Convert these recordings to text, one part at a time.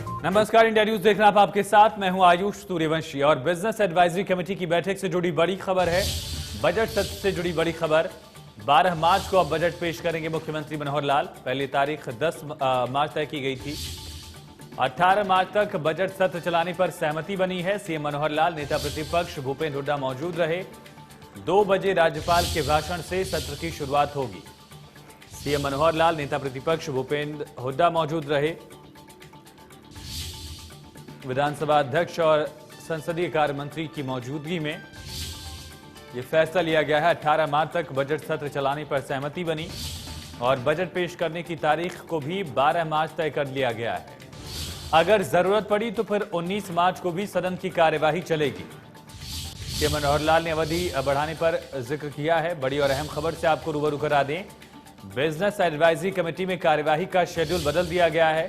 नमस्कार, India news देखना आप आपके साथ मैं हूं आयुष सूर्यवंशी। और बिजनेस एडवाइजरी कमेटी की बैठक से जुड़ी बड़ी खबर है। बजट सत्र से जुड़ी बड़ी खबर। 12 मार्च को अब बजट पेश करेंगे मुख्यमंत्री मनोहर लाल। पहली तारीख 10 मार्च तय की गई थी। 18 मार्च तक बजट सत्र चलाने पर सहमति बनी है। सीएम मनोहर लाल, नेता प्रतिपक्ष भूपेंद्र हुड्डा मौजूद रहे। 2 बजे राज्यपाल के भाषण से सत्र की शुरुआत होगी। सीएम मनोहर लाल, नेता प्रतिपक्ष भूपेंद्र हुड्डा मौजूद रहे। विधानसभा अध्यक्ष और संसदीय कार्य मंत्री की मौजूदगी में यह फैसला लिया गया है। 18 मार्च तक बजट सत्र चलाने पर सहमति बनी और बजट पेश करने की तारीख को भी 12 मार्च तय कर लिया गया है। अगर जरूरत पड़ी तो फिर 19 मार्च को भी सदन की कार्यवाही चलेगी। सीएम मनोहर लाल ने अवधि बढ़ाने पर जिक्र किया है। बड़ी और अहम खबर से आपको रूबरू करा दें। बिजनेस एडवाइजरी कमेटी में कार्यवाही का शेड्यूल बदल दिया गया है।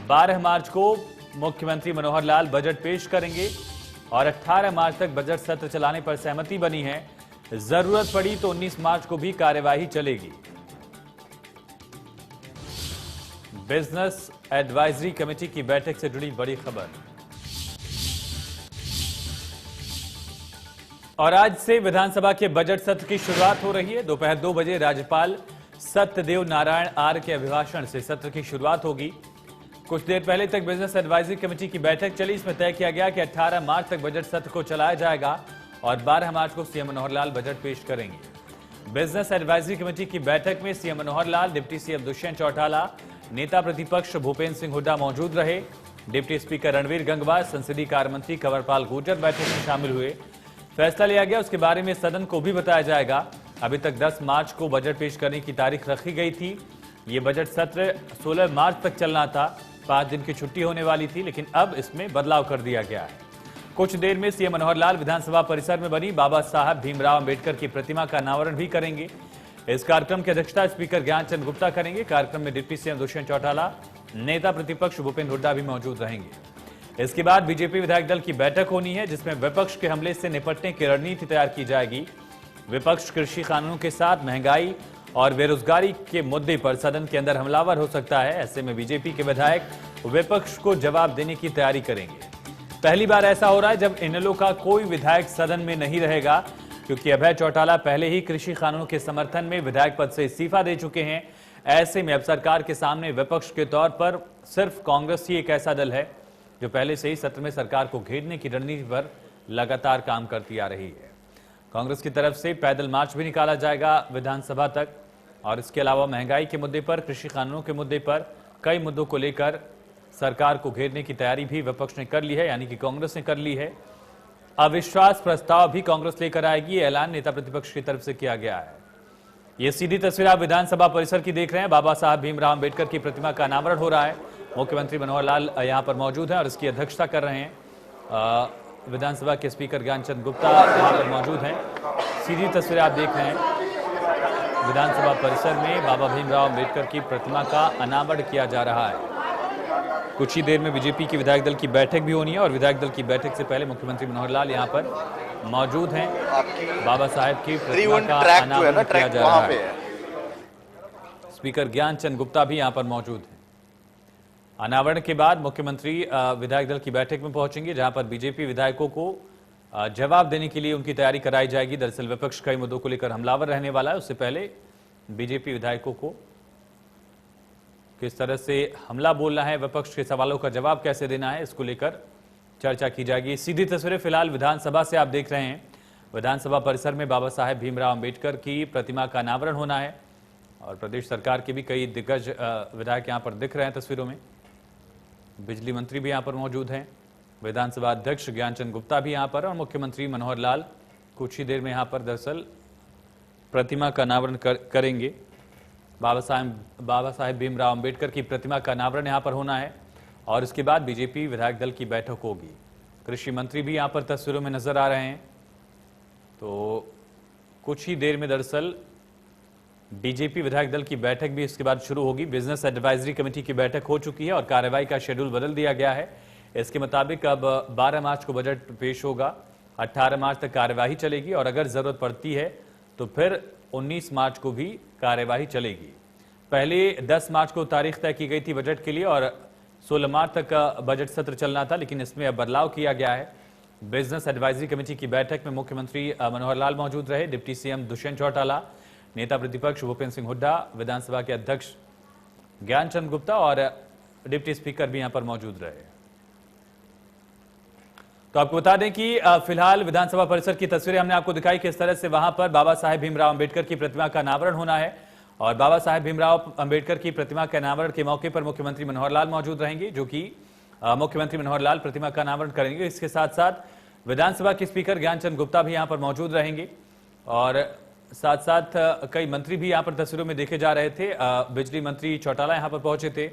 12 मार्च को मुख्यमंत्री मनोहर लाल बजट पेश करेंगे और 18 मार्च तक बजट सत्र चलाने पर सहमति बनी है। जरूरत पड़ी तो 19 मार्च को भी कार्यवाही चलेगी। बिजनेस एडवाइजरी कमेटी की बैठक से जुड़ी बड़ी खबर। और आज से विधानसभा के बजट सत्र की शुरुआत हो रही है। दोपहर 2 बजे राज्यपाल सत्यदेव नारायण आर्य के अभिभाषण से सत्र की शुरुआत होगी। कुछ देर पहले तक बिजनेस एडवाइजरी कमेटी की बैठक चली। इसमें तय किया गया कि 18 मार्च तक बजट सत्र को चलाया जाएगा और 12 मार्च को सीएम मनोहर लाल बजट पेश करेंगे। बिजनेस एडवाइजरी कमेटी की बैठक में CM Manohar Lal, deputy CM Dushyant Chautala, नेता प्रतिपक्ष भूपेंद्र सिंह हुड्डा मौजूद रहे। डिप्टी स्पीकर रणवीर गंगवा, संसदीय कार्य मंत्री कंवरपाल गुर्जर बैठक में शामिल हुए। फैसला लिया गया, उसके बारे में सदन को भी बताया जाएगा। अभी तक 10 मार्च को बजट पेश करने की तारीख रखी गई थी। ये बजट सत्र 16 मार्च तक चलना था। 5 दिन की छुट्टी होने वाली थी, लेकिन अब इसमें बदलाव कर दिया गया है। कुछ देर में सीएम मनोहर लाल विधानसभा परिसर में बनी बाबा साहब भीमराव अंबेडकर की प्रतिमा का अनावरण भी करेंगे। इस कार्यक्रम की अध्यक्षता स्पीकर ज्ञानचंद गुप्ता करेंगे। कार्यक्रम में डिप्टी सीएम दुष्यंत चौटाला, नेता प्रतिपक्ष भूपेंद्र हुड्डा भी मौजूद रहेंगे। इसके बाद बीजेपी विधायक दल की बैठक होनी है, जिसमें विपक्ष के हमले से निपटने की रणनीति तैयार की जाएगी। विपक्ष कृषि कानूनों के साथ महंगाई और बेरोजगारी के मुद्दे पर सदन के अंदर हमलावर हो सकता है। ऐसे में बीजेपी के विधायक विपक्ष को जवाब देने की तैयारी करेंगे। पहली बार ऐसा हो रहा है जब इनेलो का कोई विधायक सदन में नहीं रहेगा, क्योंकि अभय चौटाला पहले ही कृषि कानूनों के समर्थन में विधायक पद से इस्तीफा दे चुके हैं। ऐसे में अब सरकार के सामने विपक्ष के तौर पर सिर्फ कांग्रेस ही एक ऐसा दल है जो पहले से ही सत्र में सरकार को घेरने की रणनीति पर लगातार काम करती आ रही है। कांग्रेस की तरफ से पैदल मार्च भी निकाला जाएगा विधानसभा तक। और इसके अलावा महंगाई के मुद्दे पर, कृषि कानूनों के मुद्दे पर, कई मुद्दों को लेकर सरकार को घेरने की तैयारी भी विपक्ष ने कर ली है, यानी कि कांग्रेस ने कर ली है। अविश्वास प्रस्ताव भी कांग्रेस लेकर आएगी, ये ऐलान नेता प्रतिपक्ष की तरफ से किया गया है। ये सीधी तस्वीर आप विधानसभा परिसर की देख रहे हैं। बाबा साहब भीमराव अंबेडकर की प्रतिमा का अनावरण हो रहा है। मुख्यमंत्री मनोहर लाल यहां पर मौजूद हैं और इसकी अध्यक्षता कर रहे हैं। विधानसभा के स्पीकर ज्ञानचंद गुप्ता यहां पर मौजूद हैं। सीधी तस्वीर आप देख रहे हैं। विधानसभा परिसर में बाबा भीमराव अंबेडकर की प्रतिमा का अनावरण किया जा रहा है। कुछ ही देर में बीजेपी की विधायक दल की बैठक भी होनी है और विधायक दल की बैठक से पहले मुख्यमंत्री मनोहर लाल यहां पर मौजूद हैं। बाबा साहेब की प्रतिमा का अनावरण किया जा रहा है। स्पीकर ज्ञानचंद गुप्ता भी यहां पर मौजूद हैं। अनावरण के बाद मुख्यमंत्री विधायक दल की बैठक में पहुंचेंगे, जहां पर बीजेपी विधायकों को जवाब देने के लिए उनकी तैयारी कराई जाएगी। दरअसल विपक्ष कई मुद्दों को लेकर हमलावर रहने वाला है। उससे पहले बीजेपी विधायकों को किस तरह से हमला बोलना है, विपक्ष के सवालों का जवाब कैसे देना है, इसको लेकर चर्चा की जाएगी। सीधी तस्वीरें फिलहाल विधानसभा से आप देख रहे हैं। विधानसभा परिसर में बाबा साहेब भीमराव अंबेडकर की प्रतिमा का अनावरण होना है और प्रदेश सरकार के भी कई दिग्गज विधायक यहाँ पर दिख रहे हैं तस्वीरों में। बिजली मंत्री भी यहाँ पर मौजूद हैं। विधानसभा अध्यक्ष ज्ञानचंद गुप्ता भी यहाँ पर और मुख्यमंत्री मनोहर लाल कुछ ही देर में यहाँ पर दरअसल प्रतिमा का अनावरण करेंगे। बाबा साहेब भीमराव अंबेडकर की प्रतिमा का अनावरण यहाँ पर होना है और इसके बाद बीजेपी विधायक दल की बैठक होगी। कृषि मंत्री भी यहाँ पर तस्वीरों में नजर आ रहे हैं। तो कुछ ही देर में दरअसल बीजेपी विधायक दल की बैठक भी इसके बाद शुरू होगी। बिजनेस एडवाइजरी कमेटी की बैठक हो चुकी है और कार्रवाई का शेड्यूल बदल दिया गया है। इसके मुताबिक अब 12 मार्च को बजट पेश होगा, 18 मार्च तक कार्यवाही चलेगी और अगर जरूरत पड़ती है तो फिर 19 मार्च को भी कार्यवाही चलेगी। पहले 10 मार्च को तारीख तय की गई थी बजट के लिए और 16 मार्च तक का बजट सत्र चलना था, लेकिन इसमें अब बदलाव किया गया है। बिजनेस एडवाइजरी कमेटी की बैठक में मुख्यमंत्री मनोहर लाल मौजूद रहे, डिप्टी सीएम दुष्यंत चौटाला, नेता प्रतिपक्ष भूपेंद्र सिंह हुड्डा, विधानसभा के अध्यक्ष ज्ञानचंद गुप्ता और डिप्टी स्पीकर भी यहां पर मौजूद रहे। तो आपको बता दें कि फिलहाल विधानसभा परिसर की तस्वीरें हमने आपको दिखाई, किस तरह से वहां पर बाबा साहेब भीमराव अंबेडकर की प्रतिमा का अनावरण होना है। और बाबा साहेब भीमराव अंबेडकर की प्रतिमा के अनावरण के मौके पर मुख्यमंत्री मनोहर लाल मौजूद रहेंगे, जो कि मुख्यमंत्री मनोहर लाल प्रतिमा का अनावरण करेंगे। इसके साथ साथ विधानसभा के स्पीकर ज्ञानचंद गुप्ता भी यहां पर मौजूद रहेंगे और साथ साथ कई मंत्री भी यहां पर तस्वीरों में देखे जा रहे थे। बिजली मंत्री चौटाला यहां पर पहुंचे थे,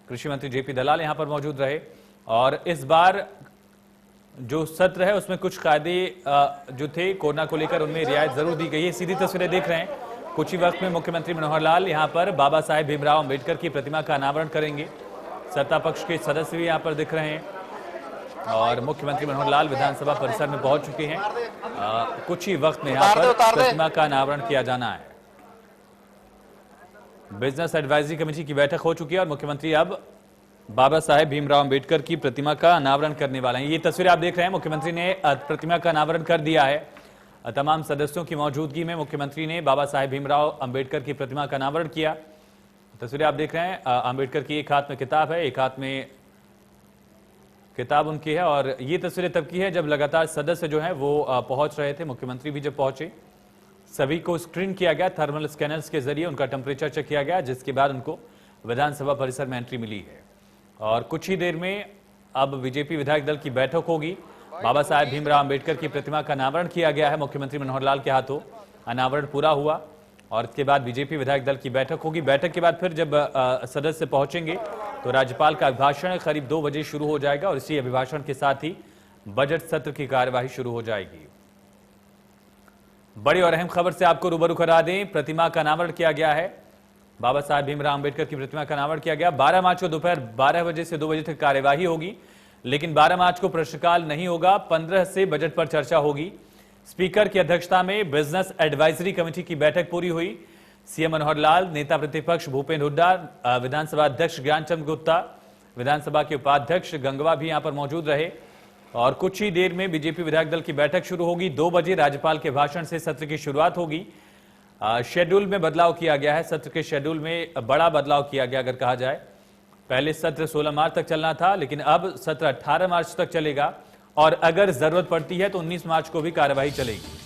कृषि मंत्री जेपी दलाल यहां पर मौजूद रहे। और इस बार जो सत्र है उसमें कुछ कायदे जो थे कोरोना को लेकर, उनमें रियायत जरूर दी गई है। सीधी तस्वीरें देख रहे हैं, कुछ ही वक्त में मुख्यमंत्री मनोहर लाल यहां पर बाबा साहेब भीमराव अंबेडकर की प्रतिमा का अनावरण करेंगे। सत्ता पक्ष के सदस्य भी यहां पर दिख रहे हैं और मुख्यमंत्री मनोहर लाल विधानसभा परिसर में पहुंच चुके हैं। कुछ ही वक्त में यहां पर प्रतिमा का अनावरण किया जाना है। बिजनेस एडवाइजरी कमेटी की बैठक हो चुकी है और मुख्यमंत्री अब बाबा साहेब भीमराव अंबेडकर की प्रतिमा का अनावरण करने वाले हैं। ये तस्वीरें आप देख रहे हैं, मुख्यमंत्री ने प्रतिमा का अनावरण कर दिया है। तमाम सदस्यों की मौजूदगी में मुख्यमंत्री ने बाबा साहेब भीमराव अंबेडकर की प्रतिमा का अनावरण किया। तस्वीरें आप देख रहे हैं, अंबेडकर की एक हाथ में किताब है, एक हाथ में किताब उनकी है। और ये तस्वीरें तब की है जब लगातार सदस्य जो है वो पहुंच रहे थे। मुख्यमंत्री भी जब पहुंचे, सभी को स्क्रीन किया गया, थर्मल स्कैनर्स के जरिए उनका टेम्परेचर चेक किया गया, जिसके बाद उनको विधानसभा परिसर में एंट्री मिली है। और कुछ ही देर में अब बीजेपी विधायक दल की बैठक होगी। बाबा साहेब भीमराव अंबेडकर की प्रतिमा का अनावरण किया गया है मुख्यमंत्री मनोहर लाल के हाथों। अनावरण पूरा हुआ और इसके बाद बीजेपी विधायक दल की बैठक होगी। बैठक के बाद फिर जब सदस्य पहुंचेंगे तो राज्यपाल का अभिभाषण करीब 2 बजे शुरू हो जाएगा और इसी अभिभाषण के साथ ही बजट सत्र की कार्यवाही शुरू हो जाएगी। बड़ी और अहम खबर से आपको रूबरू करा दें, प्रतिमा का अनावरण किया गया है। बाबा साहेब भीमराव अंबेडकर की प्रतिमा का अनावरण किया गया। 12 मार्च को दोपहर 12 बजे से 2 बजे तक कार्यवाही होगी, लेकिन 12 मार्च को प्रश्नकाल नहीं होगा। 15 से बजट पर चर्चा होगी। स्पीकर की अध्यक्षता में बिजनेस एडवाइजरी कमेटी की बैठक पूरी हुई। सीएम मनोहर लाल, नेता प्रतिपक्ष भूपेंद्र हुड्डा, विधानसभा अध्यक्ष ज्ञानचंद गुप्ता, विधानसभा के उपाध्यक्ष गंगवा भी यहां पर मौजूद रहे। और कुछ ही देर में बीजेपी विधायक दल की बैठक शुरू होगी। 2 बजे राज्यपाल के भाषण से सत्र की शुरुआत होगी। शेड्यूल में बदलाव किया गया है, सत्र के शेड्यूल में बड़ा बदलाव किया गया अगर कहा जाए। पहले सत्र 16 मार्च तक चलना था, लेकिन अब सत्र 18 मार्च तक चलेगा और अगर जरूरत पड़ती है तो 19 मार्च को भी कार्यवाही चलेगी।